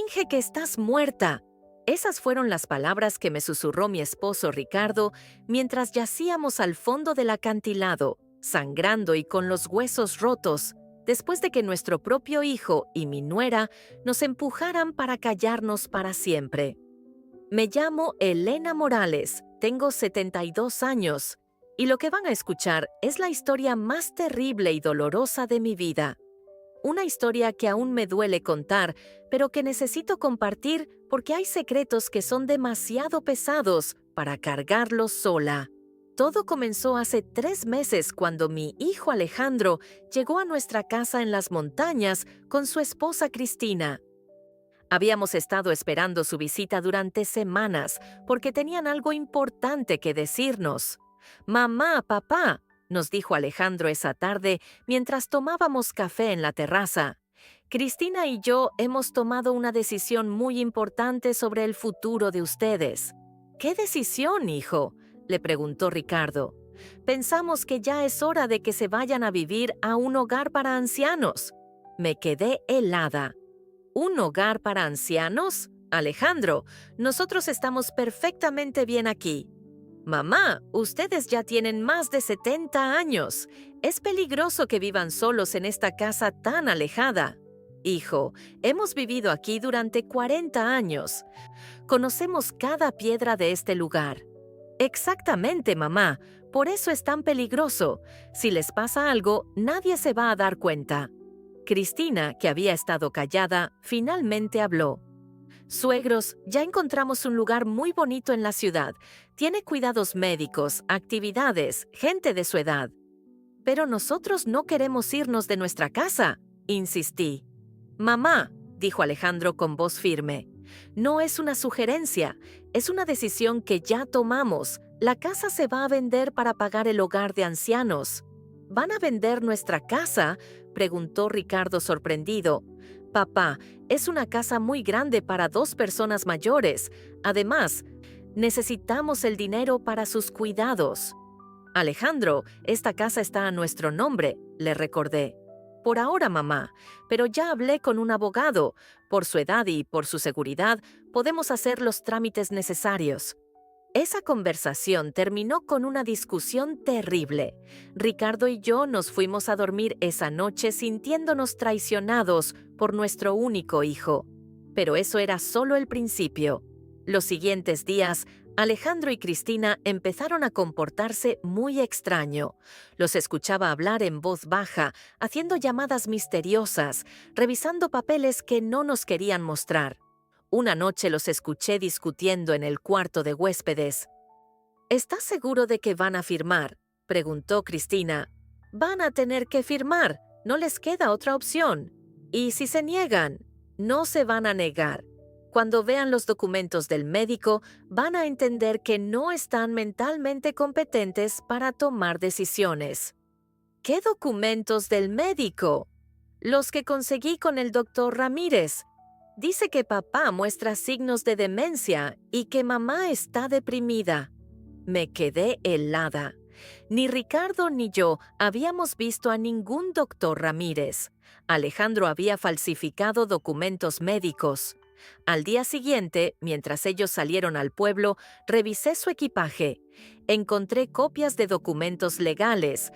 Finge que estás muerta. Esas fueron las palabras que me susurró mi esposo Ricardo mientras yacíamos al fondo del acantilado, sangrando y con los huesos rotos, después de que nuestro propio hijo y mi nuera nos empujaran para callarnos para siempre. Me llamo Elena Morales, tengo 72 años, y lo que van a escuchar es la historia más terrible y dolorosa de mi vida. Una historia que aún me duele contar, pero que necesito compartir porque hay secretos que son demasiado pesados para cargarlos sola. Todo comenzó hace 3 meses cuando mi hijo Alejandro llegó a nuestra casa en las montañas con su esposa Cristina. Habíamos estado esperando su visita durante semanas porque tenían algo importante que decirnos. «Mamá, papá», nos dijo Alejandro esa tarde mientras tomábamos café en la terraza. «Cristina y yo hemos tomado una decisión muy importante sobre el futuro de ustedes». «¿Qué decisión, hijo?», le preguntó Ricardo. «Pensamos que ya es hora de que se vayan a vivir a un hogar para ancianos». Me quedé helada. ¿Un hogar para ancianos? Alejandro, nosotros estamos perfectamente bien aquí. Mamá, ustedes ya tienen más de 70 años. Es peligroso que vivan solos en esta casa tan alejada. Hijo, hemos vivido aquí durante 40 años. Conocemos cada piedra de este lugar. Exactamente, mamá. Por eso es tan peligroso. Si les pasa algo, nadie se va a dar cuenta. Cristina, que había estado callada, finalmente habló. «Suegros, ya encontramos un lugar muy bonito en la ciudad. Tiene cuidados médicos, actividades, gente de su edad». «Pero nosotros no queremos irnos de nuestra casa», insistí. «Mamá», dijo Alejandro con voz firme, «no es una sugerencia, es una decisión que ya tomamos. La casa se va a vender para pagar el hogar de ancianos». «¿Van a vender nuestra casa?», preguntó Ricardo sorprendido. «Papá, es una casa muy grande para 2 personas mayores. Además, necesitamos el dinero para sus cuidados». «Alejandro, esta casa está a nuestro nombre», le recordé. «Por ahora, mamá, pero ya hablé con un abogado. Por su edad y por su seguridad, podemos hacer los trámites necesarios». Esa conversación terminó con una discusión terrible. Ricardo y yo nos fuimos a dormir esa noche sintiéndonos traicionados por nuestro único hijo. Pero eso era solo el principio. Los siguientes días, Alejandro y Cristina empezaron a comportarse muy extraño. Los escuchaba hablar en voz baja, haciendo llamadas misteriosas, revisando papeles que no nos querían mostrar. Una noche los escuché discutiendo en el cuarto de huéspedes. «¿Estás seguro de que van a firmar?», preguntó Cristina. «Van a tener que firmar, no les queda otra opción. Y si se niegan, no se van a negar. Cuando vean los documentos del médico, van a entender que no están mentalmente competentes para tomar decisiones». «¿Qué documentos del médico?». «Los que conseguí con el doctor Ramírez. Dice que papá muestra signos de demencia y que mamá está deprimida». Me quedé helada. Ni Ricardo ni yo habíamos visto a ningún doctor Ramírez. Alejandro había falsificado documentos médicos. Al día siguiente, mientras ellos salieron al pueblo, revisé su equipaje. Encontré copias de documentos legales,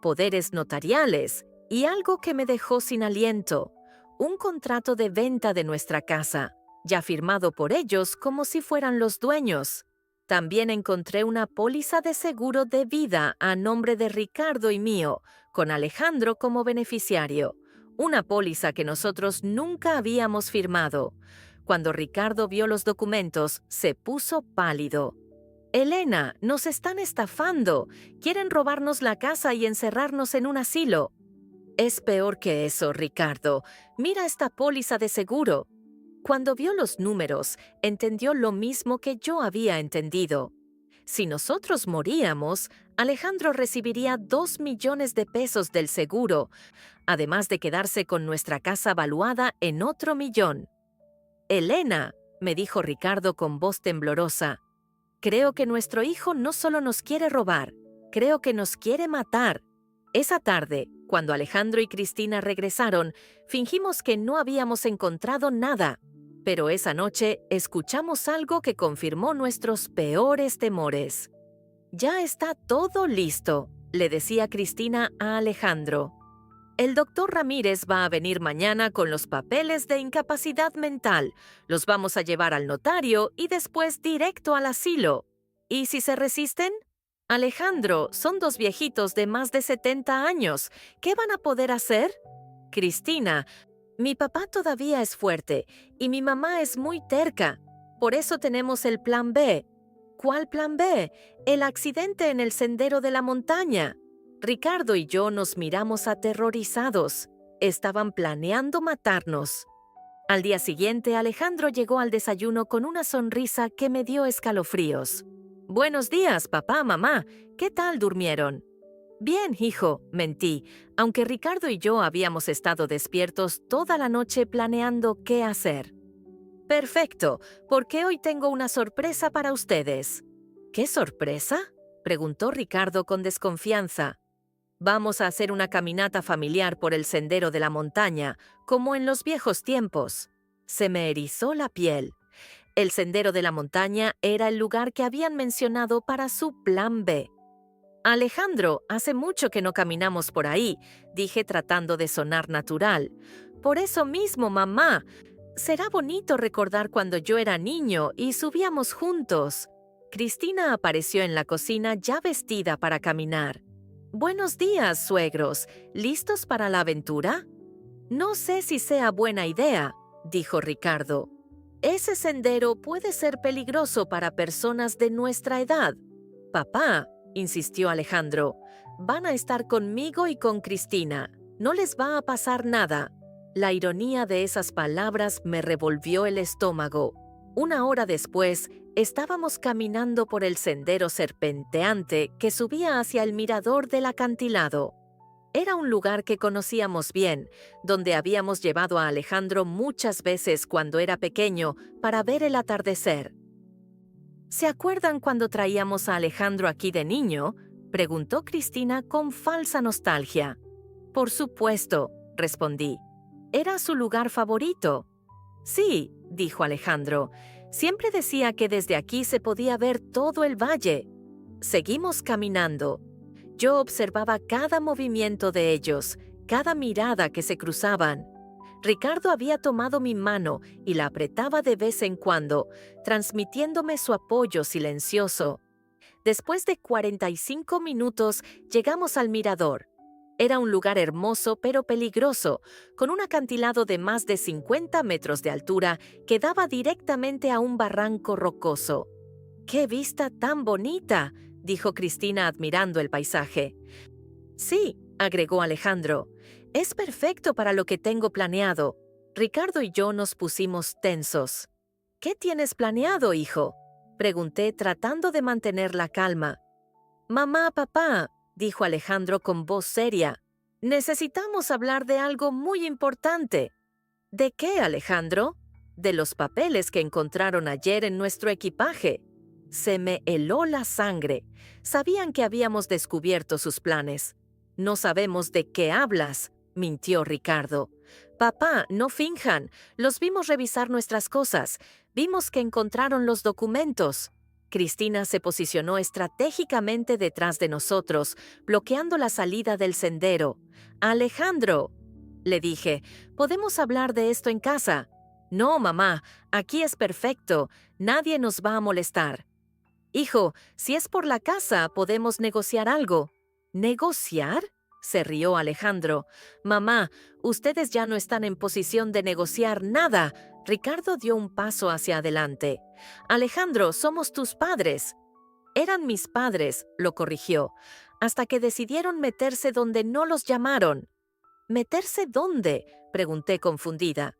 poderes notariales y algo que me dejó sin aliento. Un contrato de venta de nuestra casa, ya firmado por ellos como si fueran los dueños. También encontré una póliza de seguro de vida a nombre de Ricardo y mío, con Alejandro como beneficiario. Una póliza que nosotros nunca habíamos firmado. Cuando Ricardo vio los documentos, se puso pálido. «Elena, nos están estafando. Quieren robarnos la casa y encerrarnos en un asilo». «Es peor que eso, Ricardo. Mira esta póliza de seguro». Cuando vio los números, entendió lo mismo que yo había entendido. Si nosotros moríamos, Alejandro recibiría 2 millones de pesos del seguro, además de quedarse con nuestra casa valuada en otro 1 millón. «Elena», me dijo Ricardo con voz temblorosa, «creo que nuestro hijo no solo nos quiere robar, creo que nos quiere matar». Esa tarde, cuando Alejandro y Cristina regresaron, fingimos que no habíamos encontrado nada. Pero esa noche escuchamos algo que confirmó nuestros peores temores. «Ya está todo listo», le decía Cristina a Alejandro. «El doctor Ramírez va a venir mañana con los papeles de incapacidad mental. Los vamos a llevar al notario y después directo al asilo. ¿Y si se resisten? Alejandro, son dos viejitos de más de 70 años. ¿Qué van a poder hacer?» «Cristina, mi papá todavía es fuerte y mi mamá es muy terca. Por eso tenemos el plan B». «¿Cuál plan B? El accidente en el sendero de la montaña». Ricardo y yo nos miramos aterrorizados. Estaban planeando matarnos. Al día siguiente, Alejandro llegó al desayuno con una sonrisa que me dio escalofríos. «Buenos días, papá, mamá. ¿Qué tal durmieron?» «Bien, hijo», mentí, aunque Ricardo y yo habíamos estado despiertos toda la noche planeando qué hacer. «Perfecto, porque hoy tengo una sorpresa para ustedes». «¿Qué sorpresa?», preguntó Ricardo con desconfianza. «Vamos a hacer una caminata familiar por el sendero de la montaña, como en los viejos tiempos». Se me erizó la piel. El sendero de la montaña era el lugar que habían mencionado para su plan B. «Alejandro, hace mucho que no caminamos por ahí», dije tratando de sonar natural. «Por eso mismo, mamá. Será bonito recordar cuando yo era niño y subíamos juntos». Cristina apareció en la cocina ya vestida para caminar. «Buenos días, suegros. ¿Listos para la aventura?» «No sé si sea buena idea», dijo Ricardo. «Ese sendero puede ser peligroso para personas de nuestra edad». «Papá», insistió Alejandro, «van a estar conmigo y con Cristina. No les va a pasar nada». La ironía de esas palabras me revolvió el estómago. Una hora después, estábamos caminando por el sendero serpenteante que subía hacia el mirador del acantilado. Era un lugar que conocíamos bien, donde habíamos llevado a Alejandro muchas veces cuando era pequeño para ver el atardecer. «¿Se acuerdan cuando traíamos a Alejandro aquí de niño?», preguntó Cristina con falsa nostalgia. «Por supuesto», respondí. «Era su lugar favorito». «Sí», dijo Alejandro. «Siempre decía que desde aquí se podía ver todo el valle». Seguimos caminando. Yo observaba cada movimiento de ellos, cada mirada que se cruzaban. Ricardo había tomado mi mano y la apretaba de vez en cuando, transmitiéndome su apoyo silencioso. Después de 45 minutos, llegamos al mirador. Era un lugar hermoso pero peligroso, con un acantilado de más de 50 metros de altura que daba directamente a un barranco rocoso. «¡Qué vista tan bonita!», dijo Cristina admirando el paisaje. «Sí», agregó Alejandro, «es perfecto para lo que tengo planeado». Ricardo y yo nos pusimos tensos. «¿Qué tienes planeado, hijo?», pregunté tratando de mantener la calma. «Mamá, papá», dijo Alejandro con voz seria, «necesitamos hablar de algo muy importante». «¿De qué, Alejandro?» «De los papeles que encontraron ayer en nuestro equipaje». Se me heló la sangre. Sabían que habíamos descubierto sus planes. «No sabemos de qué hablas», mintió Ricardo. «Papá, no finjan. Los vimos revisar nuestras cosas. Vimos que encontraron los documentos». Cristina se posicionó estratégicamente detrás de nosotros, bloqueando la salida del sendero. «Alejandro», le dije, «¿podemos hablar de esto en casa?» «No, mamá, aquí es perfecto. Nadie nos va a molestar». «Hijo, si es por la casa, podemos negociar algo». «¿Negociar?», se rió Alejandro. «Mamá, ustedes ya no están en posición de negociar nada». Ricardo dio un paso hacia adelante. «Alejandro, somos tus padres». «Eran mis padres», lo corrigió, «hasta que decidieron meterse donde no los llamaron». «¿Meterse dónde?», pregunté confundida.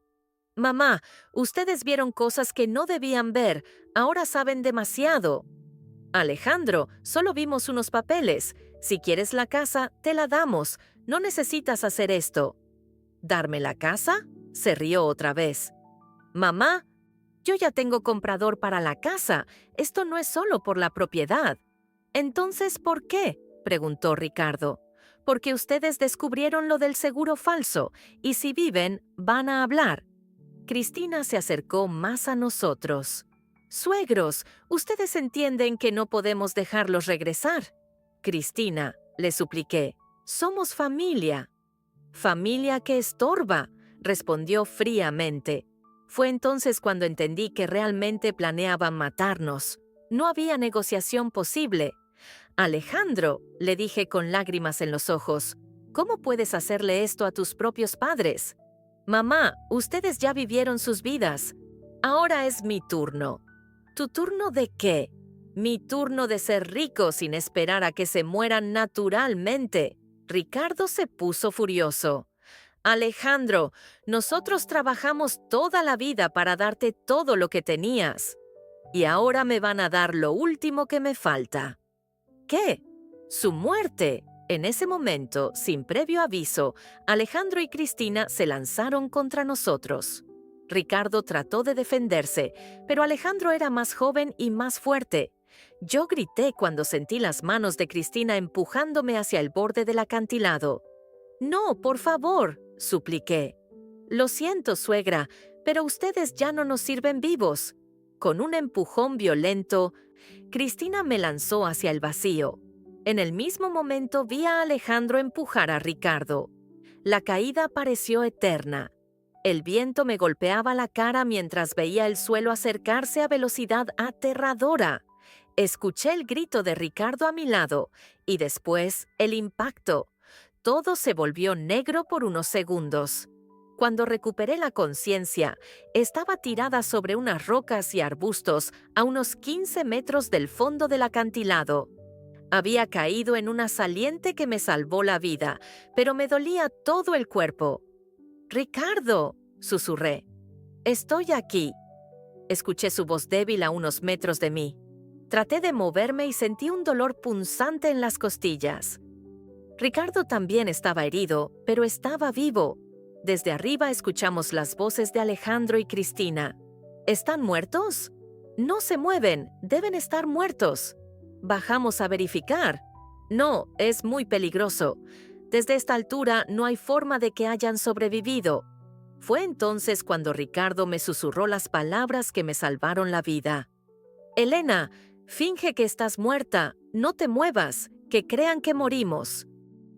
«Mamá, ustedes vieron cosas que no debían ver. Ahora saben demasiado». «Alejandro, solo vimos unos papeles. Si quieres la casa, te la damos. No necesitas hacer esto». «¿Darme la casa?», se rió otra vez. «Mamá, yo ya tengo comprador para la casa. Esto no es solo por la propiedad». «Entonces, ¿por qué?», preguntó Ricardo. «Porque ustedes descubrieron lo del seguro falso, y si viven, van a hablar». Cristina se acercó más a nosotros. «Suegros, ustedes entienden que no podemos dejarlos regresar». «Cristina», le supliqué, «somos familia». «Familia que estorba», respondió fríamente. Fue entonces cuando entendí que realmente planeaban matarnos. No había negociación posible. «Alejandro», le dije con lágrimas en los ojos, «¿cómo puedes hacerle esto a tus propios padres? Mamá, ustedes ya vivieron sus vidas. Ahora es mi turno». «¿Tu turno de qué?» «Mi turno de ser rico sin esperar a que se mueran naturalmente». Ricardo se puso furioso. «Alejandro, nosotros trabajamos toda la vida para darte todo lo que tenías. Y ahora me van a dar lo último que me falta». «¿Qué?» «Su muerte». En ese momento, sin previo aviso, Alejandro y Cristina se lanzaron contra nosotros. Ricardo trató de defenderse, pero Alejandro era más joven y más fuerte. Yo grité cuando sentí las manos de Cristina empujándome hacia el borde del acantilado. «No, por favor», supliqué. «Lo siento, suegra, pero ustedes ya no nos sirven vivos». Con un empujón violento, Cristina me lanzó hacia el vacío. En el mismo momento vi a Alejandro empujar a Ricardo. La caída pareció eterna. El viento me golpeaba la cara mientras veía el suelo acercarse a velocidad aterradora. Escuché el grito de Ricardo a mi lado y después el impacto. Todo se volvió negro por unos segundos. Cuando recuperé la conciencia, estaba tirada sobre unas rocas y arbustos a unos 15 metros del fondo del acantilado. Había caído en una saliente que me salvó la vida, pero me dolía todo el cuerpo. «Ricardo», susurré. «Estoy aquí». Escuché su voz débil a unos metros de mí. Traté de moverme y sentí un dolor punzante en las costillas. Ricardo también estaba herido, pero estaba vivo. Desde arriba escuchamos las voces de Alejandro y Cristina. «¿Están muertos?» «No se mueven, deben estar muertos». Bajamos a verificar. «No, es muy peligroso. Desde esta altura no hay forma de que hayan sobrevivido». Fue entonces cuando Ricardo me susurró las palabras que me salvaron la vida. «Elena, finge que estás muerta, no te muevas, que crean que morimos».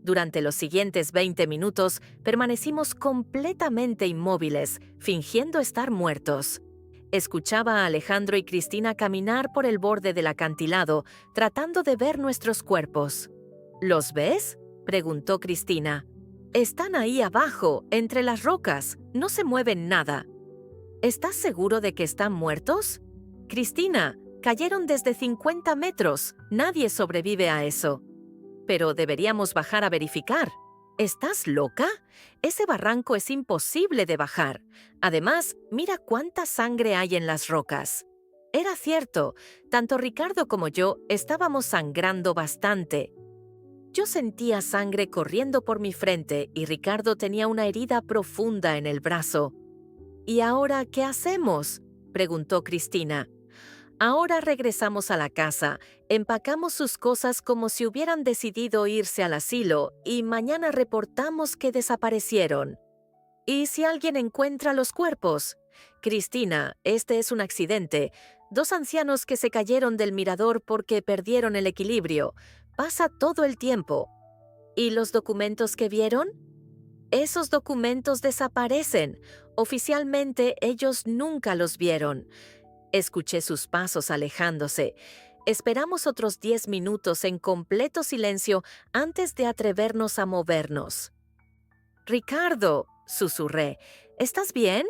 Durante los siguientes 20 minutos permanecimos completamente inmóviles, fingiendo estar muertos. Escuchaba a Alejandro y Cristina caminar por el borde del acantilado, tratando de ver nuestros cuerpos. «¿Los ves?», preguntó Cristina. «Están ahí abajo, entre las rocas, no se mueven nada». «¿Estás seguro de que están muertos?» «Cristina, cayeron desde 50 metros, nadie sobrevive a eso». «Pero deberíamos bajar a verificar». «¿Estás loca? Ese barranco es imposible de bajar. Además, mira cuánta sangre hay en las rocas». Era cierto, tanto Ricardo como yo estábamos sangrando bastante. Yo sentía sangre corriendo por mi frente y Ricardo tenía una herida profunda en el brazo. «¿Y ahora qué hacemos?», preguntó Cristina. «Ahora regresamos a la casa, empacamos sus cosas como si hubieran decidido irse al asilo y mañana reportamos que desaparecieron». «¿Y si alguien encuentra los cuerpos?» «Cristina, este es un accidente. 2 ancianos que se cayeron del mirador porque perdieron el equilibrio. Pasa todo el tiempo». «¿Y los documentos que vieron?» «Esos documentos desaparecen. Oficialmente ellos nunca los vieron». Escuché sus pasos alejándose. Esperamos otros 10 minutos en completo silencio antes de atrevernos a movernos. «Ricardo», susurré, «¿estás bien?»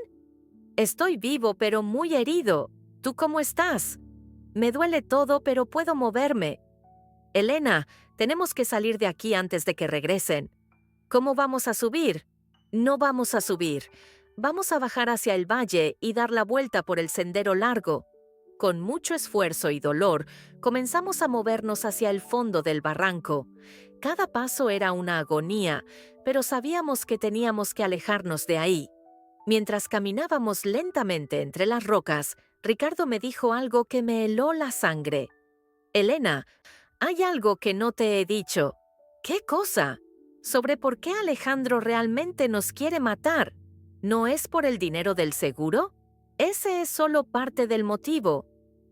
«Estoy vivo, pero muy herido. ¿Tú cómo estás?» «Me duele todo, pero puedo moverme». «Elena, tenemos que salir de aquí antes de que regresen». «¿Cómo vamos a subir?» «No vamos a subir. Vamos a bajar hacia el valle y dar la vuelta por el sendero largo». Con mucho esfuerzo y dolor, comenzamos a movernos hacia el fondo del barranco. Cada paso era una agonía, pero sabíamos que teníamos que alejarnos de ahí. Mientras caminábamos lentamente entre las rocas, Ricardo me dijo algo que me heló la sangre. «Elena, hay algo que no te he dicho». «¿Qué cosa?» «Sobre por qué Alejandro realmente nos quiere matar». ¿No es por el dinero del seguro? Ese es solo parte del motivo.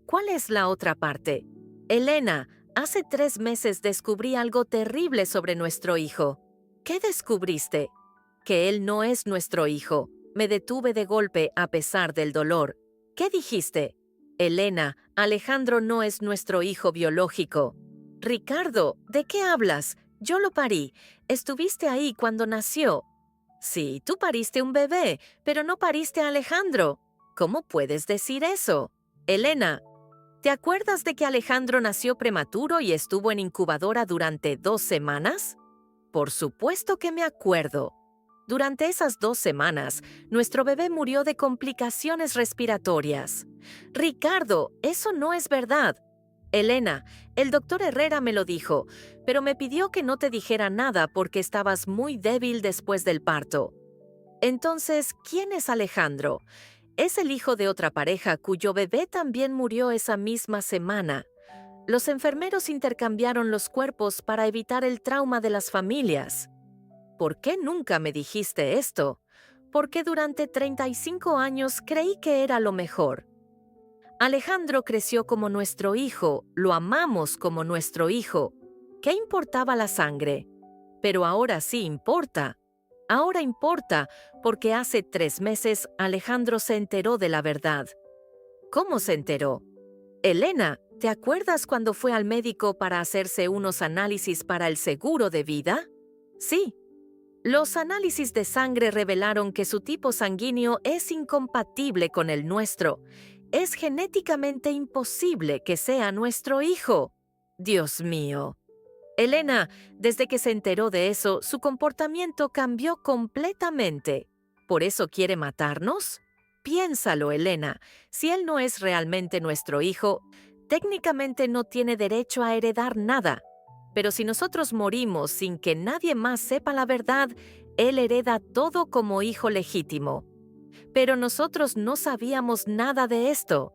¿Cuál es la otra parte? Elena, hace 3 meses descubrí algo terrible sobre nuestro hijo. ¿Qué descubriste? Que él no es nuestro hijo. Me detuve de golpe a pesar del dolor. ¿Qué dijiste? Elena, Alejandro no es nuestro hijo biológico. Ricardo, ¿de qué hablas? Yo lo parí. Estuviste ahí cuando nació. Sí, tú pariste un bebé, pero no pariste a Alejandro. ¿Cómo puedes decir eso? Elena, ¿te acuerdas de que Alejandro nació prematuro y estuvo en incubadora durante 2 semanas? Por supuesto que me acuerdo. Durante esas 2 semanas, nuestro bebé murió de complicaciones respiratorias. Ricardo, eso no es verdad. Elena, el doctor Herrera me lo dijo, pero me pidió que no te dijera nada porque estabas muy débil después del parto. Entonces, ¿quién es Alejandro? Es el hijo de otra pareja cuyo bebé también murió esa misma semana. Los enfermeros intercambiaron los cuerpos para evitar el trauma de las familias. ¿Por qué nunca me dijiste esto? Porque durante 35 años creí que era lo mejor. Alejandro creció como nuestro hijo, lo amamos como nuestro hijo. ¿Qué importaba la sangre? Pero ahora sí importa. Ahora importa porque hace 3 meses Alejandro se enteró de la verdad. ¿Cómo se enteró? Elena, ¿te acuerdas cuando fue al médico para hacerse unos análisis para el seguro de vida? Sí. Los análisis de sangre revelaron que su tipo sanguíneo es incompatible con el nuestro. Es genéticamente imposible que sea nuestro hijo. Dios mío. Elena, desde que se enteró de eso, su comportamiento cambió completamente. ¿Por eso quiere matarnos? Piénsalo, Elena. Si él no es realmente nuestro hijo, técnicamente no tiene derecho a heredar nada. Pero si nosotros morimos sin que nadie más sepa la verdad, él hereda todo como hijo legítimo. Pero nosotros no sabíamos nada de esto.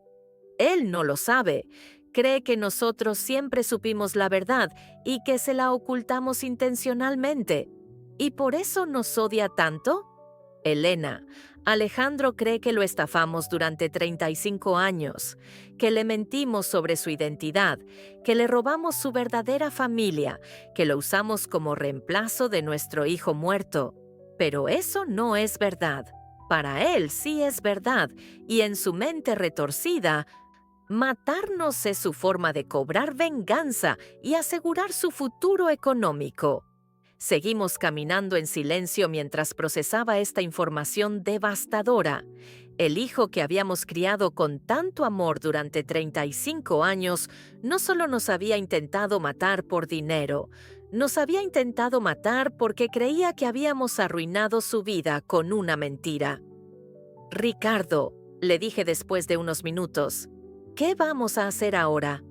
Él no lo sabe. Cree que nosotros siempre supimos la verdad y que se la ocultamos intencionalmente. ¿Y por eso nos odia tanto? Elena, Alejandro cree que lo estafamos durante 35 años, que le mentimos sobre su identidad, que le robamos su verdadera familia, que lo usamos como reemplazo de nuestro hijo muerto. Pero eso no es verdad. Para él sí es verdad, y en su mente retorcida, matarnos es su forma de cobrar venganza y asegurar su futuro económico. Seguimos caminando en silencio mientras procesaba esta información devastadora. El hijo que habíamos criado con tanto amor durante 35 años no solo nos había intentado matar por dinero, nos había intentado matar porque creía que habíamos arruinado su vida con una mentira. Ricardo, le dije después de unos minutos, ¿qué vamos a hacer ahora?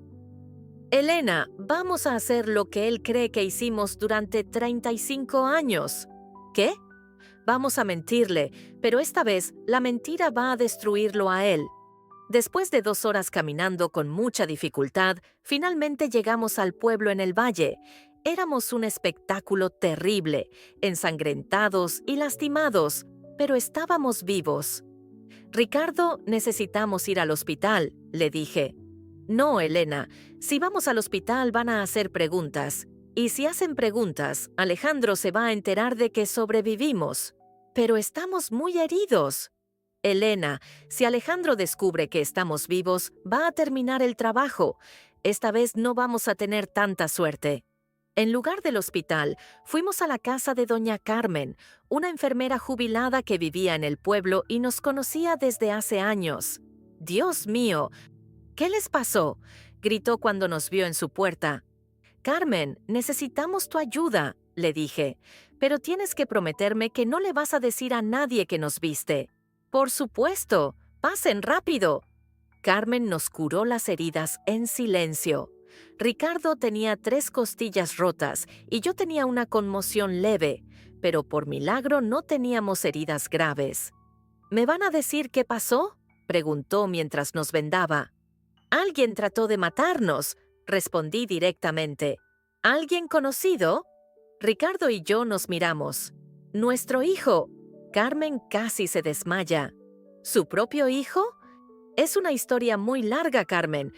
Elena, vamos a hacer lo que él cree que hicimos durante 35 años. ¿Qué? Vamos a mentirle, pero esta vez la mentira va a destruirlo a él. Después de 2 horas caminando con mucha dificultad, finalmente llegamos al pueblo en el valle. Éramos un espectáculo terrible, ensangrentados y lastimados, pero estábamos vivos. Ricardo, necesitamos ir al hospital, le dije. No, Elena, si vamos al hospital van a hacer preguntas. Y si hacen preguntas, Alejandro se va a enterar de que sobrevivimos. Pero estamos muy heridos. Elena, si Alejandro descubre que estamos vivos, va a terminar el trabajo. Esta vez no vamos a tener tanta suerte. En lugar del hospital, fuimos a la casa de doña Carmen, una enfermera jubilada que vivía en el pueblo y nos conocía desde hace años. Dios mío, ¿qué les pasó?, gritó cuando nos vio en su puerta. Carmen, necesitamos tu ayuda, le dije, pero tienes que prometerme que no le vas a decir a nadie que nos viste. Por supuesto, pasen rápido. Carmen nos curó las heridas en silencio. Ricardo tenía 3 costillas rotas y yo tenía una conmoción leve, pero por milagro no teníamos heridas graves. ¿Me van a decir qué pasó?, preguntó mientras nos vendaba. Alguien trató de matarnos, respondí directamente. ¿Alguien conocido? Ricardo y yo nos miramos. Nuestro hijo. Carmen casi se desmaya. ¿Su propio hijo? Es una historia muy larga, Carmen,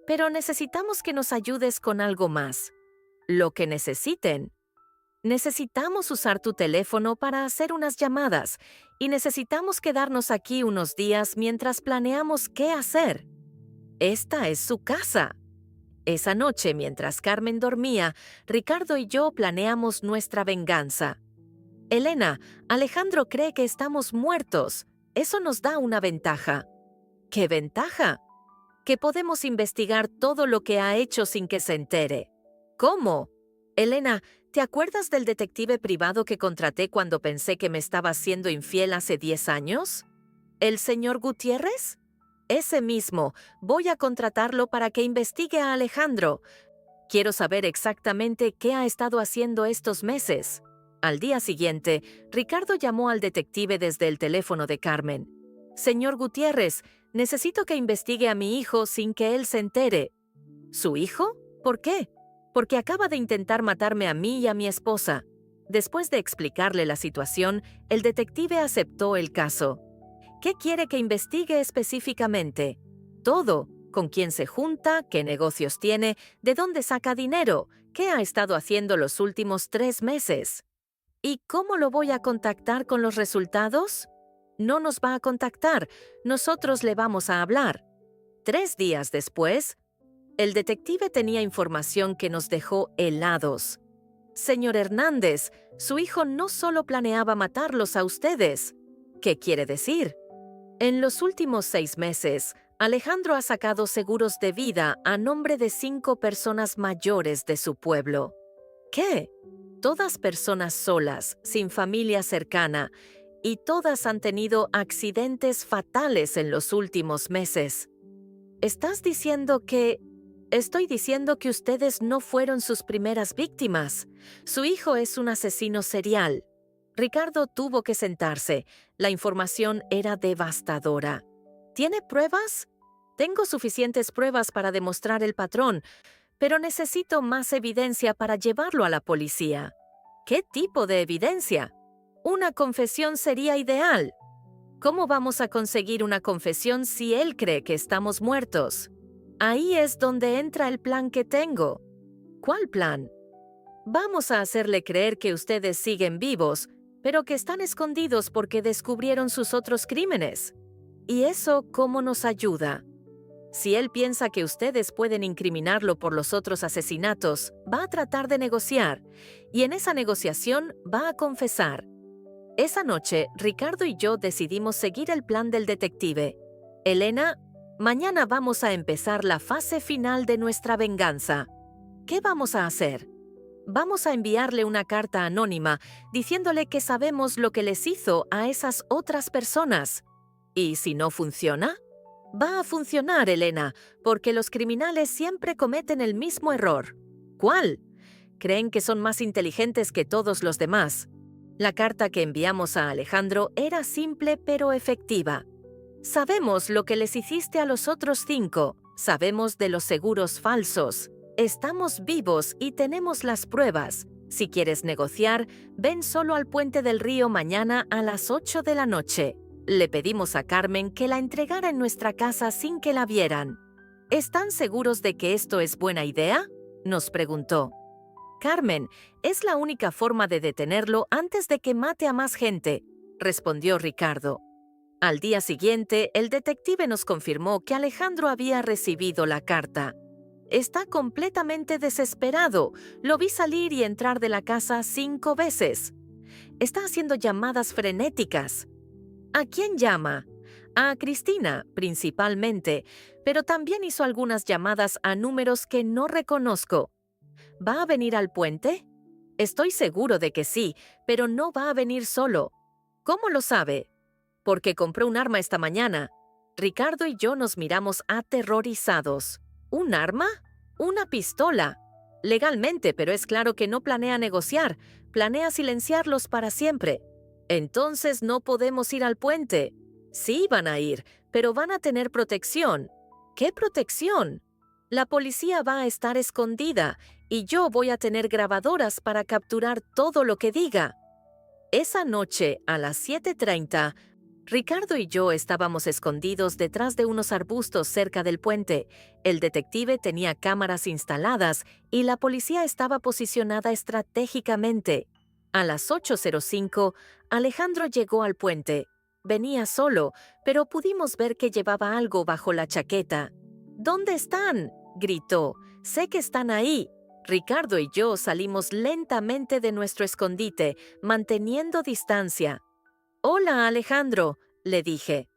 pero necesitamos que nos ayudes con algo más. Lo que necesiten. Necesitamos usar tu teléfono para hacer unas llamadas y necesitamos quedarnos aquí unos días mientras planeamos qué hacer. Esta es su casa. Esa noche, mientras Carmen dormía, Ricardo y yo planeamos nuestra venganza. Elena, Alejandro cree que estamos muertos. Eso nos da una ventaja. ¿Qué ventaja? Que podemos investigar todo lo que ha hecho sin que se entere. ¿Cómo? Elena, ¿te acuerdas del detective privado que contraté cuando pensé que me estaba siendo infiel hace 10 años? ¿El señor Gutiérrez? Ese mismo. Voy a contratarlo para que investigue a Alejandro. Quiero saber exactamente qué ha estado haciendo estos meses. Al día siguiente, Ricardo llamó al detective desde el teléfono de Carmen. Señor Gutiérrez, necesito que investigue a mi hijo sin que él se entere. ¿Su hijo? ¿Por qué? Porque acaba de intentar matarme a mí y a mi esposa. Después de explicarle la situación, el detective aceptó el caso. ¿Qué quiere que investigue específicamente? Todo. ¿Con quién se junta? ¿Qué negocios tiene? ¿De dónde saca dinero? ¿Qué ha estado haciendo los últimos 3 meses? ¿Y cómo lo voy a contactar con los resultados? No nos va a contactar. Nosotros le vamos a hablar. 3 días después, el detective tenía información que nos dejó helados. Señor Hernández, su hijo no solo planeaba matarlos a ustedes. ¿Qué quiere decir? En los últimos 6 meses, Alejandro ha sacado seguros de vida a nombre de 5 personas mayores de su pueblo. ¿Qué? Todas personas solas, sin familia cercana, y todas han tenido accidentes fatales en los últimos meses. ¿Estás diciendo que... Estoy diciendo que ustedes no fueron sus primeras víctimas. Su hijo es un asesino serial. Ricardo tuvo que sentarse. La información era devastadora. ¿Tiene pruebas? Tengo suficientes pruebas para demostrar el patrón, pero necesito más evidencia para llevarlo a la policía. ¿Qué tipo de evidencia? Una confesión sería ideal. ¿Cómo vamos a conseguir una confesión si él cree que estamos muertos? Ahí es donde entra el plan que tengo. ¿Cuál plan? Vamos a hacerle creer que ustedes siguen vivos, pero que están escondidos porque descubrieron sus otros crímenes. ¿Y eso cómo nos ayuda? Si él piensa que ustedes pueden incriminarlo por los otros asesinatos, va a tratar de negociar, y en esa negociación va a confesar. Esa noche, Ricardo y yo decidimos seguir el plan del detective. Elena, mañana vamos a empezar la fase final de nuestra venganza. ¿Qué vamos a hacer? Vamos a enviarle una carta anónima diciéndole que sabemos lo que les hizo a esas otras personas. ¿Y si no funciona? Va a funcionar, Elena, porque los criminales siempre cometen el mismo error. ¿Cuál? Creen que son más inteligentes que todos los demás. La carta que enviamos a Alejandro era simple pero efectiva. Sabemos lo que les hiciste a los otros 5. Sabemos de los seguros falsos. Estamos vivos y tenemos las pruebas. Si quieres negociar, ven solo al puente del río mañana a las 8 de la noche. Le pedimos a Carmen que la entregara en nuestra casa sin que la vieran. ¿Están seguros de que esto es buena idea?, nos preguntó. Carmen, es la única forma de detenerlo antes de que mate a más gente, respondió Ricardo. Al día siguiente, el detective nos confirmó que Alejandro había recibido la carta. Está completamente desesperado. Lo vi salir y entrar de la casa 5 veces. Está haciendo llamadas frenéticas. ¿A quién llama? A Cristina, principalmente, pero también hizo algunas llamadas a números que no reconozco. ¿Va a venir al puente? Estoy seguro de que sí, pero no va a venir solo. ¿Cómo lo sabe? Porque compró un arma esta mañana. Ricardo y yo nos miramos aterrorizados. ¿Un arma? Una pistola. Legalmente, pero es claro que no planea negociar. Planea silenciarlos para siempre. Entonces no podemos ir al puente. Sí van a ir, pero van a tener protección. ¿Qué protección? La policía va a estar escondida y yo voy a tener grabadoras para capturar todo lo que diga. Esa noche, a las 7:30, Ricardo y yo estábamos escondidos detrás de unos arbustos cerca del puente. El detective tenía cámaras instaladas y la policía estaba posicionada estratégicamente. A las 8:05, Alejandro llegó al puente. Venía solo, pero pudimos ver que llevaba algo bajo la chaqueta. ¿Dónde están?, gritó. Sé que están ahí. Ricardo y yo salimos lentamente de nuestro escondite, manteniendo distancia. «Hola, Alejandro», le dije.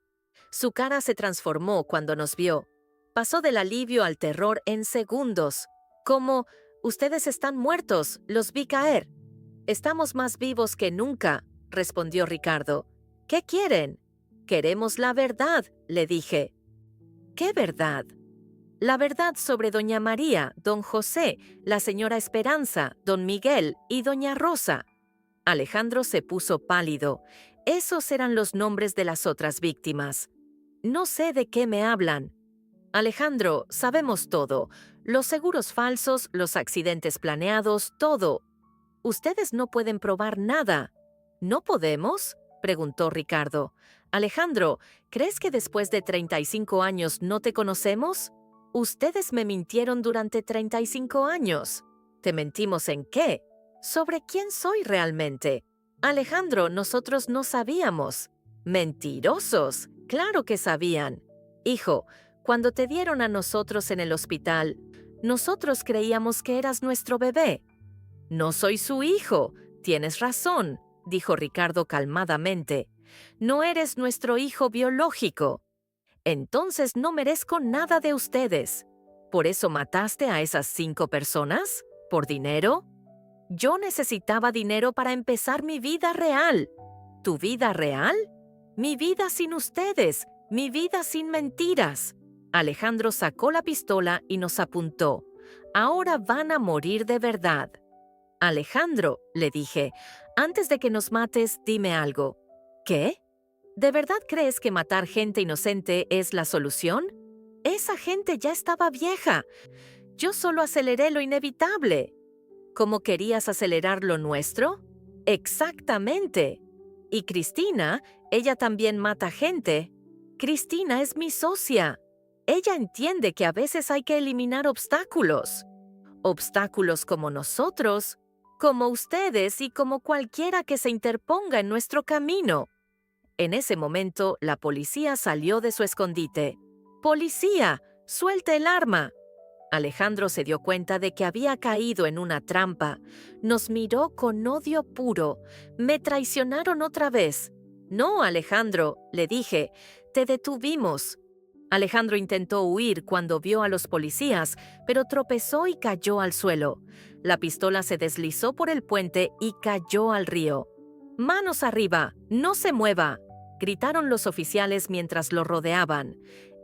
Su cara se transformó cuando nos vio. Pasó del alivio al terror en segundos. Como, «Ustedes están muertos, los vi caer». «Estamos más vivos que nunca», respondió Ricardo. «¿Qué quieren?» «Queremos la verdad», le dije. «¿Qué verdad?» «La verdad sobre doña María, don José, la señora Esperanza, don Miguel y doña Rosa». Alejandro se puso pálido. Esos eran los nombres de las otras víctimas. «No sé de qué me hablan». «Alejandro, sabemos todo. Los seguros falsos, los accidentes planeados, todo. Ustedes no pueden probar nada». «¿No podemos?», preguntó Ricardo. «Alejandro, ¿crees que después de 35 años no te conocemos? Ustedes me mintieron durante 35 años. ¿Te mentimos en qué? ¿Sobre quién soy realmente?» «Alejandro, nosotros no sabíamos». «Mentirosos, claro que sabían». «Hijo, cuando te dieron a nosotros en el hospital, nosotros creíamos que eras nuestro bebé». «No soy su hijo. Tienes razón», dijo Ricardo calmadamente. «No eres nuestro hijo biológico. Entonces no merezco nada de ustedes. ¿Por eso mataste a esas 5 personas? ¿Por dinero?» «Yo necesitaba dinero para empezar mi vida real». «¿Tu vida real?» «Mi vida sin ustedes, mi vida sin mentiras». Alejandro sacó la pistola y nos apuntó. «Ahora van a morir de verdad». «Alejandro», le dije, «antes de que nos mates, dime algo». «¿Qué? ¿De verdad crees que matar gente inocente es la solución? Esa gente ya estaba vieja. Yo solo aceleré lo inevitable». «¿Cómo querías acelerar lo nuestro?» «Exactamente». «Y Cristina, ella también mata gente». «Cristina es mi socia. Ella entiende que a veces hay que eliminar obstáculos. Obstáculos como nosotros, como ustedes y como cualquiera que se interponga en nuestro camino». En ese momento, la policía salió de su escondite. «¡Policía! ¡Suelte el arma!». Alejandro se dio cuenta de que había caído en una trampa. Nos miró con odio puro. «Me traicionaron otra vez». «No, Alejandro», le dije, «te detuvimos». Alejandro intentó huir cuando vio a los policías, pero tropezó y cayó al suelo. La pistola se deslizó por el puente y cayó al río. «¡Manos arriba! ¡No se mueva!», gritaron los oficiales mientras lo rodeaban.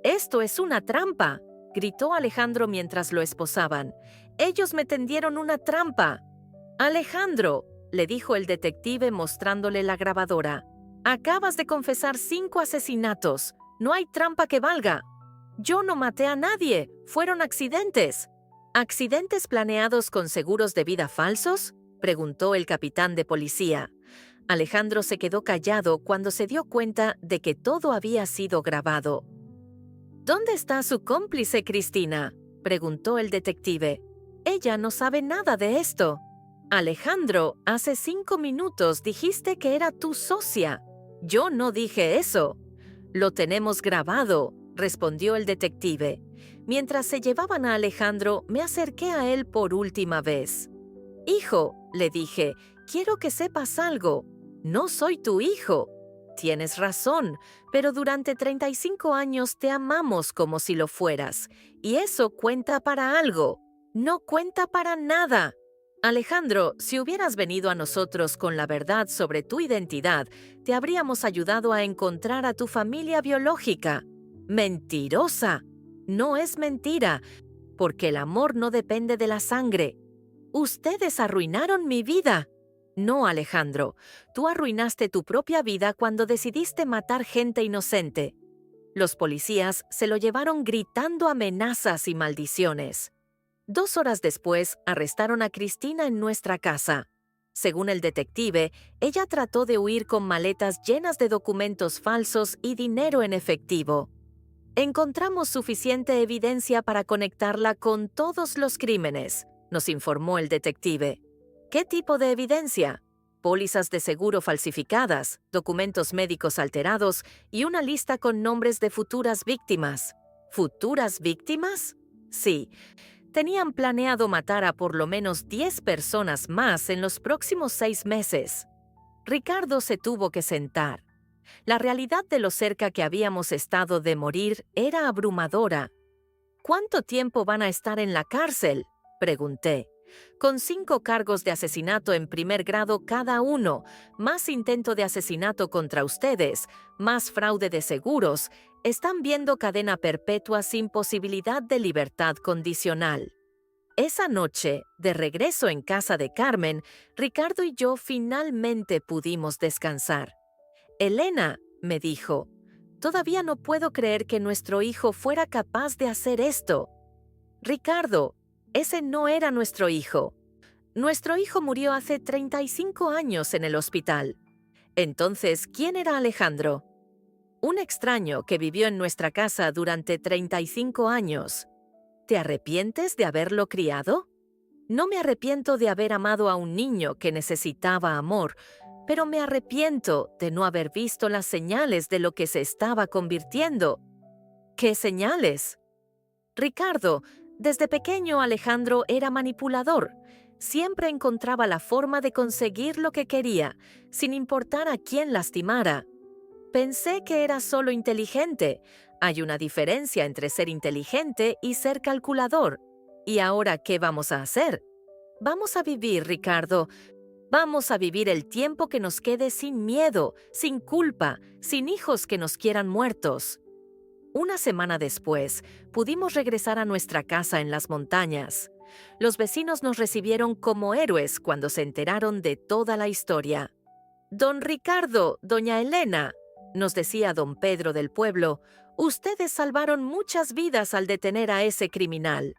«¡Esto es una trampa!», gritó Alejandro mientras lo esposaban. «Ellos me tendieron una trampa». «Alejandro», le dijo el detective mostrándole la grabadora, «acabas de confesar 5 asesinatos. No hay trampa que valga». «Yo no maté a nadie. Fueron accidentes». «¿Accidentes planeados con seguros de vida falsos?», preguntó el capitán de policía. Alejandro se quedó callado cuando se dio cuenta de que todo había sido grabado. «¿Dónde está su cómplice, Cristina?», preguntó el detective. «Ella no sabe nada de esto». «Alejandro, hace 5 minutos dijiste que era tu socia». «Yo no dije eso». «Lo tenemos grabado», respondió el detective. Mientras se llevaban a Alejandro, me acerqué a él por última vez. «Hijo», le dije, «quiero que sepas algo. No soy tu hijo». «Tienes razón, pero durante 35 años te amamos como si lo fueras, y eso cuenta para algo». «No cuenta para nada». «Alejandro, si hubieras venido a nosotros con la verdad sobre tu identidad, te habríamos ayudado a encontrar a tu familia biológica». «Mentirosa». «No es mentira, porque el amor no depende de la sangre». «Ustedes arruinaron mi vida». «No, Alejandro, tú arruinaste tu propia vida cuando decidiste matar gente inocente». Los policías se lo llevaron gritando amenazas y maldiciones. 2 horas después, arrestaron a Cristina en nuestra casa. Según el detective, ella trató de huir con maletas llenas de documentos falsos y dinero en efectivo. Encontramos suficiente evidencia para conectarla con todos los crímenes, nos informó el detective. ¿Qué tipo de evidencia? Pólizas de seguro falsificadas, documentos médicos alterados y una lista con nombres de futuras víctimas. ¿Futuras víctimas? Sí. Tenían planeado matar a por lo menos 10 personas más en los próximos 6 meses. Ricardo se tuvo que sentar. La realidad de lo cerca que habíamos estado de morir era abrumadora. ¿Cuánto tiempo van a estar en la cárcel?, pregunté. Con 5 cargos de asesinato en primer grado cada uno, más intento de asesinato contra ustedes, más fraude de seguros, están viendo cadena perpetua sin posibilidad de libertad condicional. Esa noche, de regreso en casa de Carmen, Ricardo y yo finalmente pudimos descansar. Elena, me dijo, todavía no puedo creer que nuestro hijo fuera capaz de hacer esto. Ricardo, ese no era nuestro hijo. Nuestro hijo murió hace 35 años en el hospital. Entonces, ¿quién era Alejandro? Un extraño que vivió en nuestra casa durante 35 años. ¿Te arrepientes de haberlo criado? No me arrepiento de haber amado a un niño que necesitaba amor, pero me arrepiento de no haber visto las señales de lo que se estaba convirtiendo. ¿Qué señales? Ricardo, desde pequeño Alejandro era manipulador. Siempre encontraba la forma de conseguir lo que quería, sin importar a quién lastimara. Pensé que era solo inteligente. Hay una diferencia entre ser inteligente y ser calculador. ¿Y ahora qué vamos a hacer? Vamos a vivir, Ricardo. Vamos a vivir el tiempo que nos quede sin miedo, sin culpa, sin hijos que nos quieran muertos. Una semana después, pudimos regresar a nuestra casa en las montañas. Los vecinos nos recibieron como héroes cuando se enteraron de toda la historia. Don Ricardo, doña Elena, nos decía don Pedro del pueblo, ustedes salvaron muchas vidas al detener a ese criminal.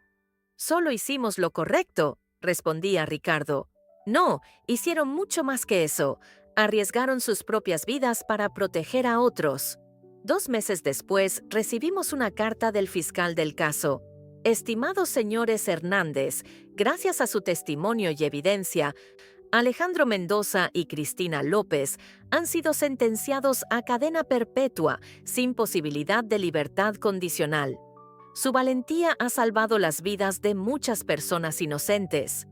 Solo hicimos lo correcto, respondía Ricardo. No, hicieron mucho más que eso. Arriesgaron sus propias vidas para proteger a otros. 2 meses después, recibimos una carta del fiscal del caso. Estimados señores Hernández, gracias a su testimonio y evidencia, Alejandro Mendoza y Cristina López han sido sentenciados a cadena perpetua sin posibilidad de libertad condicional. Su valentía ha salvado las vidas de muchas personas inocentes.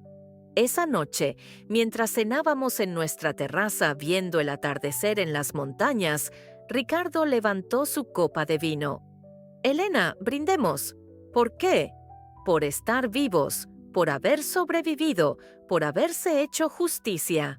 Esa noche, mientras cenábamos en nuestra terraza viendo el atardecer en las montañas, Ricardo levantó su copa de vino. Elena, brindemos. ¿Por qué? Por estar vivos, por haber sobrevivido, por haberse hecho justicia.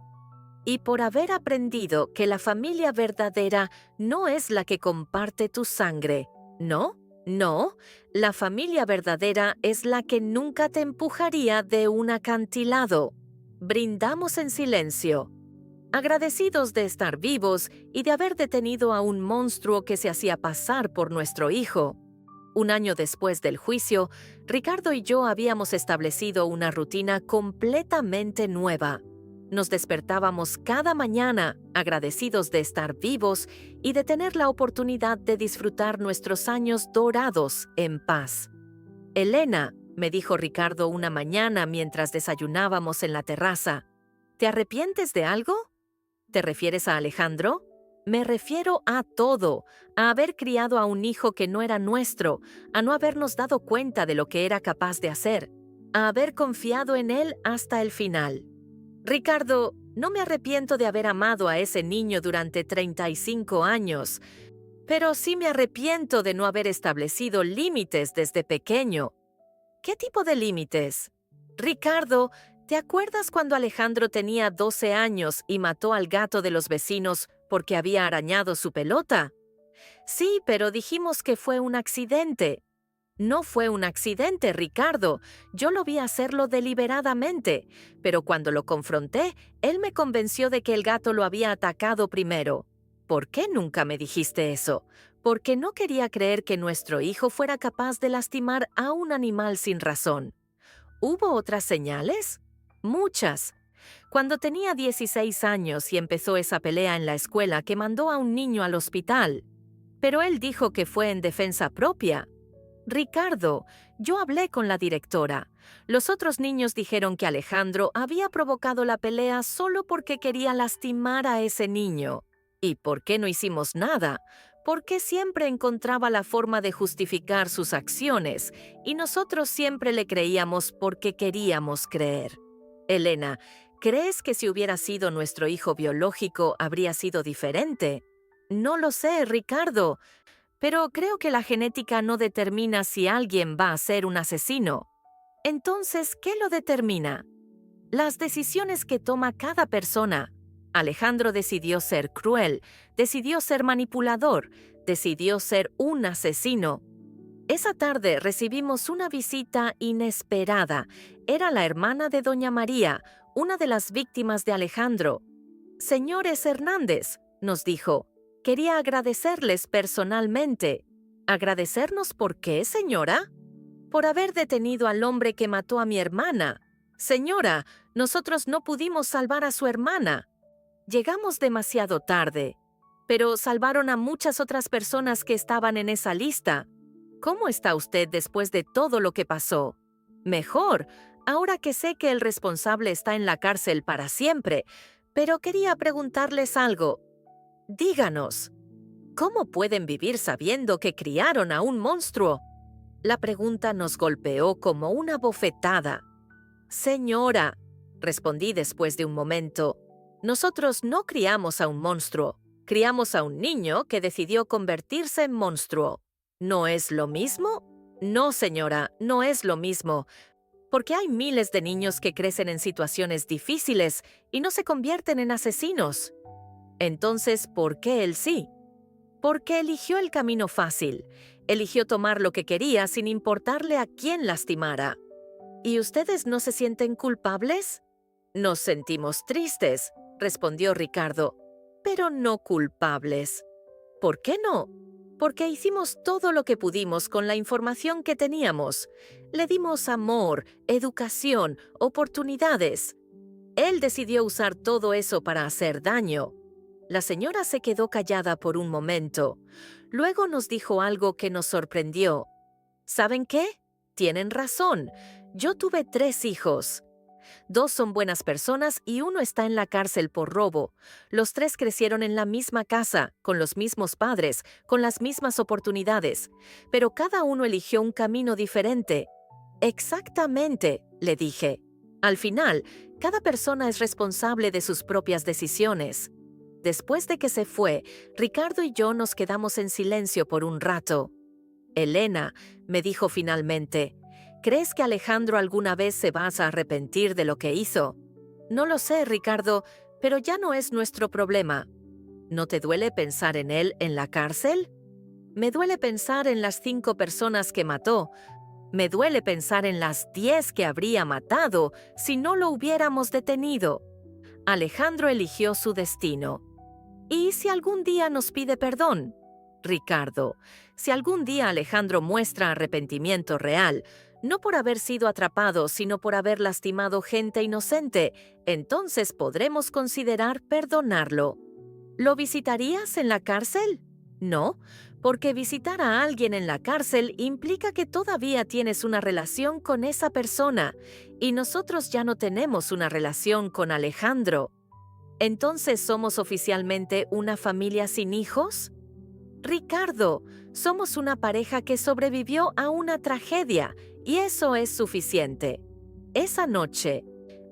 Y por haber aprendido que la familia verdadera no es la que comparte tu sangre, ¿no? No, la familia verdadera es la que nunca te empujaría de un acantilado. Brindamos en silencio, agradecidos de estar vivos y de haber detenido a un monstruo que se hacía pasar por nuestro hijo. Un año después del juicio, Ricardo y yo habíamos establecido una rutina completamente nueva. Nos despertábamos cada mañana agradecidos de estar vivos y de tener la oportunidad de disfrutar nuestros años dorados en paz. Elena, me dijo Ricardo una mañana mientras desayunábamos en la terraza, ¿te arrepientes de algo? ¿Te refieres a Alejandro? Me refiero a todo, a haber criado a un hijo que no era nuestro, a no habernos dado cuenta de lo que era capaz de hacer, a haber confiado en él hasta el final. Ricardo, no me arrepiento de haber amado a ese niño durante 35 años, pero sí me arrepiento de no haber establecido límites desde pequeño. ¿Qué tipo de límites? Ricardo, ¿te acuerdas cuando Alejandro tenía 12 años y mató al gato de los vecinos porque había arañado su pelota? Sí, pero dijimos que fue un accidente. No fue un accidente, Ricardo. Yo lo vi hacerlo deliberadamente, pero cuando lo confronté, él me convenció de que el gato lo había atacado primero. ¿Por qué nunca me dijiste eso? Porque no quería creer que nuestro hijo fuera capaz de lastimar a un animal sin razón. ¿Hubo otras señales? Muchas. Cuando tenía 16 años y empezó esa pelea en la escuela que mandó a un niño al hospital. Pero él dijo que fue en defensa propia. Ricardo, yo hablé con la directora. Los otros niños dijeron que Alejandro había provocado la pelea solo porque quería lastimar a ese niño. ¿Y por qué no hicimos nada? Porque siempre encontraba la forma de justificar sus acciones y nosotros siempre le creíamos porque queríamos creer. Elena, ¿crees que si hubiera sido nuestro hijo biológico habría sido diferente? No lo sé, Ricardo. Pero creo que la genética no determina si alguien va a ser un asesino. Entonces, ¿qué lo determina? Las decisiones que toma cada persona. Alejandro decidió ser cruel, decidió ser manipulador, decidió ser un asesino. Esa tarde recibimos una visita inesperada. Era la hermana de Doña María, una de las víctimas de Alejandro. Señores Hernández, nos dijo, quería agradecerles personalmente. ¿Agradecernos por qué, señora? Por haber detenido al hombre que mató a mi hermana. Señora, nosotros no pudimos salvar a su hermana. Llegamos demasiado tarde, pero salvaron a muchas otras personas que estaban en esa lista. ¿Cómo está usted después de todo lo que pasó? Mejor, ahora que sé que el responsable está en la cárcel para siempre, pero quería preguntarles algo. Díganos, ¿cómo pueden vivir sabiendo que criaron a un monstruo? La pregunta nos golpeó como una bofetada. Señora, respondí después de un momento, nosotros no criamos a un monstruo, criamos a un niño que decidió convertirse en monstruo. ¿No es lo mismo? No, señora, no es lo mismo, porque hay miles de niños que crecen en situaciones difíciles y no se convierten en asesinos. Entonces, ¿por qué él sí? Porque eligió el camino fácil, eligió tomar lo que quería sin importarle a quién lastimara. ¿Y ustedes no se sienten culpables? Nos sentimos tristes, respondió Ricardo, pero no culpables. ¿Por qué no? Porque hicimos todo lo que pudimos con la información que teníamos. Le dimos amor, educación, oportunidades. Él decidió usar todo eso para hacer daño. La señora se quedó callada por un momento. Luego nos dijo algo que nos sorprendió. ¿Saben qué? Tienen razón. Yo tuve 3 hijos. 2 son buenas personas y uno está en la cárcel por robo. Los 3 crecieron en la misma casa, con los mismos padres, con las mismas oportunidades. Pero cada uno eligió un camino diferente. Exactamente, le dije. Al final, cada persona es responsable de sus propias decisiones. Después de que se fue, Ricardo y yo nos quedamos en silencio por un rato. Elena, me dijo finalmente, ¿crees que Alejandro alguna vez se va a arrepentir de lo que hizo? No lo sé, Ricardo, pero ya no es nuestro problema. ¿No te duele pensar en él en la cárcel? Me duele pensar en las 5 personas que mató. Me duele pensar en las 10 que habría matado si no lo hubiéramos detenido. Alejandro eligió su destino. ¿Y si algún día nos pide perdón? Ricardo, si algún día Alejandro muestra arrepentimiento real, no por haber sido atrapado, sino por haber lastimado gente inocente, entonces podremos considerar perdonarlo. ¿Lo visitarías en la cárcel? No, porque visitar a alguien en la cárcel implica que todavía tienes una relación con esa persona, y nosotros ya no tenemos una relación con Alejandro. ¿Entonces somos oficialmente una familia sin hijos? Ricardo, somos una pareja que sobrevivió a una tragedia y eso es suficiente. Esa noche,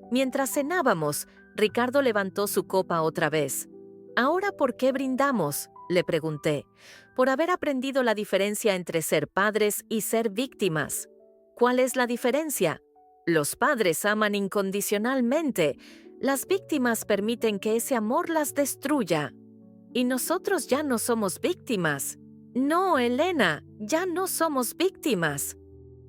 mientras cenábamos, Ricardo levantó su copa otra vez. ¿Ahora por qué brindamos?, le pregunté. Por haber aprendido la diferencia entre ser padres y ser víctimas. ¿Cuál es la diferencia? Los padres aman incondicionalmente. Las víctimas permiten que ese amor las destruya. Y nosotros ya no somos víctimas. No, Elena, ya no somos víctimas.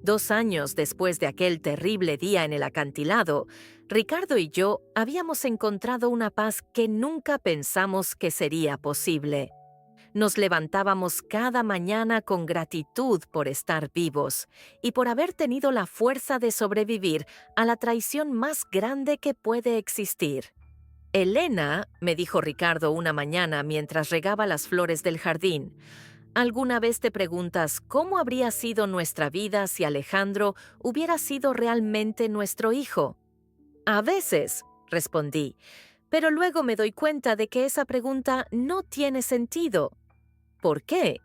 2 años después de aquel terrible día en el acantilado, Ricardo y yo habíamos encontrado una paz que nunca pensamos que sería posible. Nos levantábamos cada mañana con gratitud por estar vivos y por haber tenido la fuerza de sobrevivir a la traición más grande que puede existir. Elena, me dijo Ricardo una mañana mientras regaba las flores del jardín, ¿alguna vez te preguntas cómo habría sido nuestra vida si Alejandro hubiera sido realmente nuestro hijo? A veces, respondí, pero luego me doy cuenta de que esa pregunta no tiene sentido. ¿Por qué?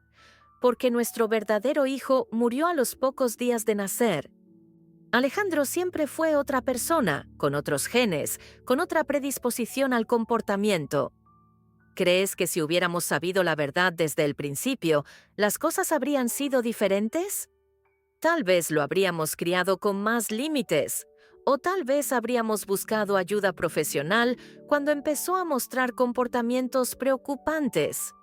Porque nuestro verdadero hijo murió a los pocos días de nacer. Alejandro siempre fue otra persona, con otros genes, con otra predisposición al comportamiento. ¿Crees que si hubiéramos sabido la verdad desde el principio, las cosas habrían sido diferentes? Tal vez lo habríamos criado con más límites, o tal vez habríamos buscado ayuda profesional cuando empezó a mostrar comportamientos preocupantes.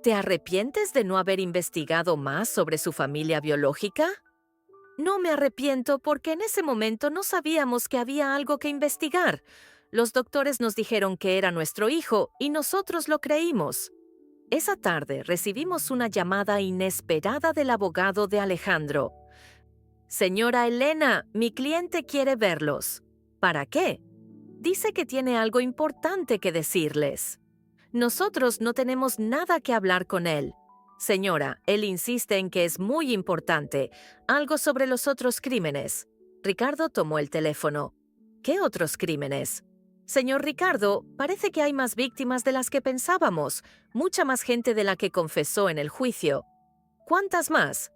¿Te arrepientes de no haber investigado más sobre su familia biológica? No me arrepiento porque en ese momento no sabíamos que había algo que investigar. Los doctores nos dijeron que era nuestro hijo y nosotros lo creímos. Esa tarde recibimos una llamada inesperada del abogado de Alejandro. Señora Elena, mi cliente quiere verlos. ¿Para qué? Dice que tiene algo importante que decirles. Nosotros no tenemos nada que hablar con él. Señora, él insiste en que es muy importante. Algo sobre los otros crímenes. Ricardo tomó el teléfono. ¿Qué otros crímenes? Señor Ricardo, parece que hay más víctimas de las que pensábamos. Mucha más gente de la que confesó en el juicio. ¿Cuántas más?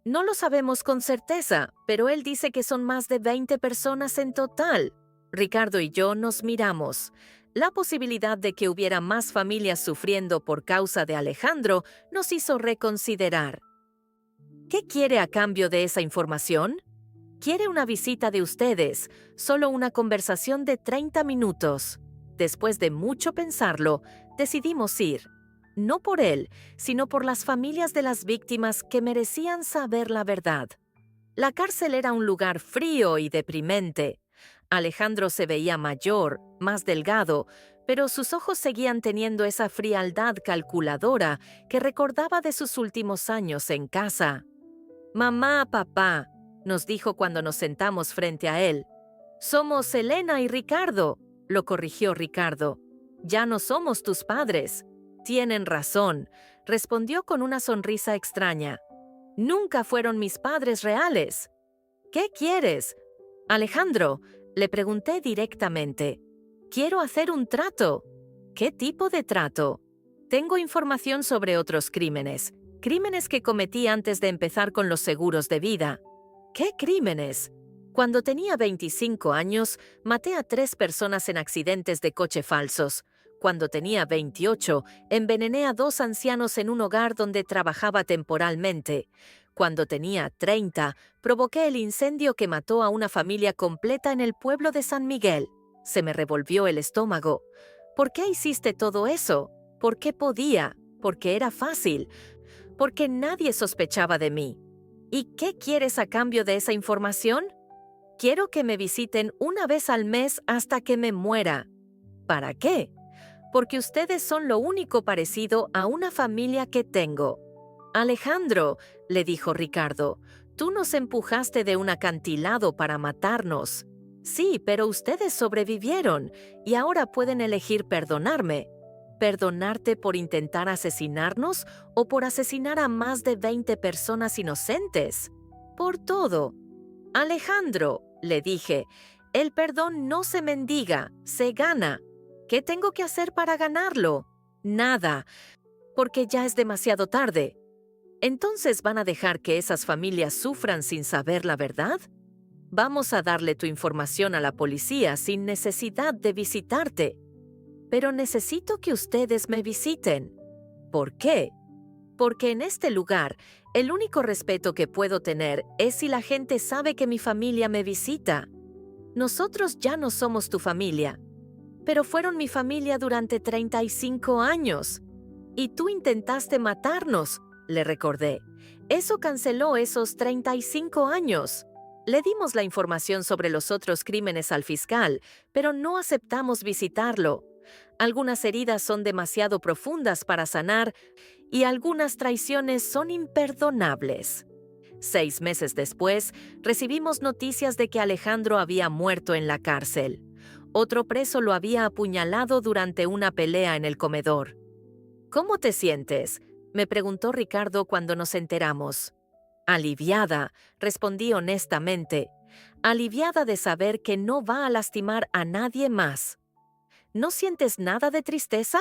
No lo sabemos con certeza, pero él dice que son más de 20 personas en total. Ricardo y yo nos miramos. La posibilidad de que hubiera más familias sufriendo por causa de Alejandro nos hizo reconsiderar. ¿Qué quiere a cambio de esa información? Quiere una visita de ustedes, solo una conversación de 30 minutos. Después de mucho pensarlo, decidimos ir. No por él, sino por las familias de las víctimas que merecían saber la verdad. La cárcel era un lugar frío y deprimente. Alejandro se veía mayor, más delgado, pero sus ojos seguían teniendo esa frialdad calculadora que recordaba de sus últimos años en casa. «Mamá, papá», nos dijo cuando nos sentamos frente a él. «Somos Elena y Ricardo», lo corrigió Ricardo. «Ya no somos tus padres». «Tienen razón», respondió con una sonrisa extraña. «Nunca fueron mis padres reales». «¿Qué quieres?» «Alejandro», le pregunté directamente. «Quiero hacer un trato». «¿Qué tipo de trato?» «Tengo información sobre otros crímenes. Crímenes que cometí antes de empezar con los seguros de vida». «¿Qué crímenes?» «Cuando tenía 25 años, maté a 3 personas en accidentes de coche falsos. Cuando tenía 28, envenené a 2 ancianos en un hogar donde trabajaba temporalmente. Cuando tenía 30, provoqué el incendio que mató a una familia completa en el pueblo de San Miguel. Se me revolvió el estómago. ¿Por qué hiciste todo eso? ¿Por qué podía? Porque era fácil. Porque nadie sospechaba de mí. ¿Y qué quieres a cambio de esa información? Quiero que me visiten una vez al mes hasta que me muera. ¿Para qué? Porque ustedes son lo único parecido a una familia que tengo. Alejandro, le dijo Ricardo, tú nos empujaste de un acantilado para matarnos. Sí, pero ustedes sobrevivieron y ahora pueden elegir perdonarme. ¿Perdonarte por intentar asesinarnos o por asesinar a más de 20 personas inocentes? Por todo. Alejandro, le dije, el perdón no se mendiga, se gana. ¿Qué tengo que hacer para ganarlo? Nada, porque ya es demasiado tarde. ¿Entonces van a dejar que esas familias sufran sin saber la verdad? Vamos a darle tu información a la policía sin necesidad de visitarte. Pero necesito que ustedes me visiten. ¿Por qué? Porque en este lugar, el único respeto que puedo tener es si la gente sabe que mi familia me visita. Nosotros ya no somos tu familia, pero fueron mi familia durante 35 años. Y tú intentaste matarnos, le recordé. Eso canceló esos 35 años. Le dimos la información sobre los otros crímenes al fiscal, pero no aceptamos visitarlo. Algunas heridas son demasiado profundas para sanar y algunas traiciones son imperdonables. 6 meses después, recibimos noticias de que Alejandro había muerto en la cárcel. Otro preso lo había apuñalado durante una pelea en el comedor. ¿Cómo te sientes?, me preguntó Ricardo cuando nos enteramos. Aliviada, respondí honestamente. Aliviada de saber que no va a lastimar a nadie más. ¿No sientes nada de tristeza?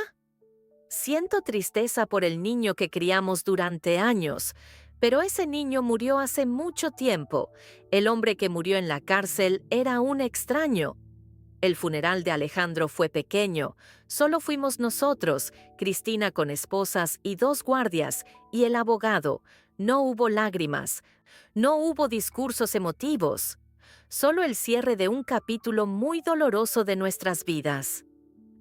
Siento tristeza por el niño que criamos durante años, pero ese niño murió hace mucho tiempo. El hombre que murió en la cárcel era un extraño. El funeral de Alejandro fue pequeño. Solo fuimos nosotros, Cristina con esposas y 2 guardias, y el abogado. No hubo lágrimas. No hubo discursos emotivos. Solo el cierre de un capítulo muy doloroso de nuestras vidas.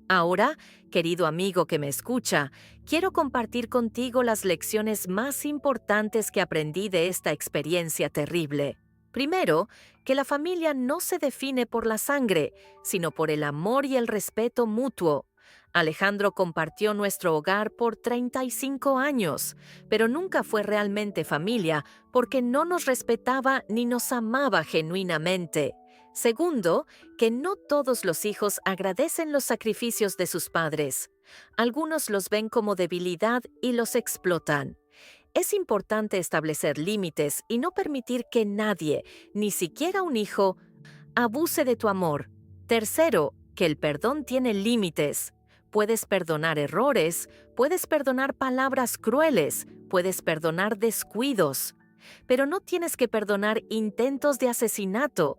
Ahora, querido amigo que me escucha, quiero compartir contigo las lecciones más importantes que aprendí de esta experiencia terrible. Primero, que la familia no se define por la sangre, sino por el amor y el respeto mutuo. Alejandro compartió nuestro hogar por 35 años, pero nunca fue realmente familia porque no nos respetaba ni nos amaba genuinamente. Segundo, que no todos los hijos agradecen los sacrificios de sus padres. Algunos los ven como debilidad y los explotan. Es importante establecer límites y no permitir que nadie, ni siquiera un hijo, abuse de tu amor. Tercero, que el perdón tiene límites. Puedes perdonar errores, puedes perdonar palabras crueles, puedes perdonar descuidos, pero no tienes que perdonar intentos de asesinato.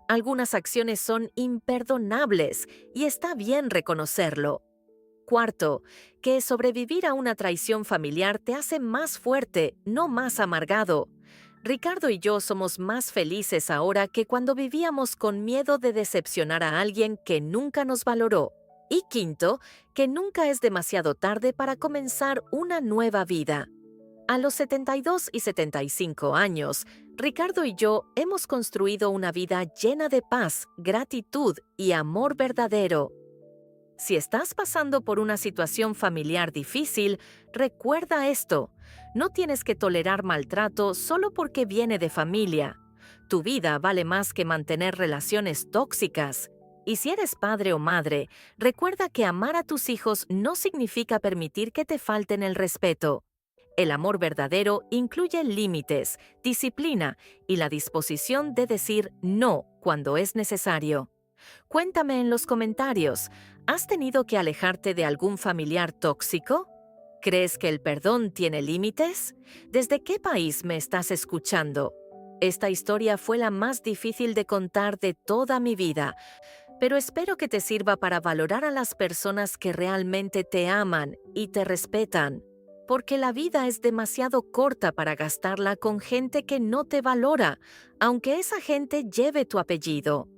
Algunas acciones son imperdonables y está bien reconocerlo. Cuarto, que sobrevivir a una traición familiar te hace más fuerte, no más amargado. Ricardo y yo somos más felices ahora que cuando vivíamos con miedo de decepcionar a alguien que nunca nos valoró. Y quinto, que nunca es demasiado tarde para comenzar una nueva vida. A los 72 y 75 años, Ricardo y yo hemos construido una vida llena de paz, gratitud y amor verdadero. Si estás pasando por una situación familiar difícil, recuerda esto. No tienes que tolerar maltrato solo porque viene de familia. Tu vida vale más que mantener relaciones tóxicas. Y si eres padre o madre, recuerda que amar a tus hijos no significa permitir que te falten el respeto. El amor verdadero incluye límites, disciplina y la disposición de decir no cuando es necesario. Cuéntame en los comentarios, ¿has tenido que alejarte de algún familiar tóxico? ¿Crees que el perdón tiene límites? ¿Desde qué país me estás escuchando? Esta historia fue la más difícil de contar de toda mi vida, pero espero que te sirva para valorar a las personas que realmente te aman y te respetan, porque la vida es demasiado corta para gastarla con gente que no te valora, aunque esa gente lleve tu apellido.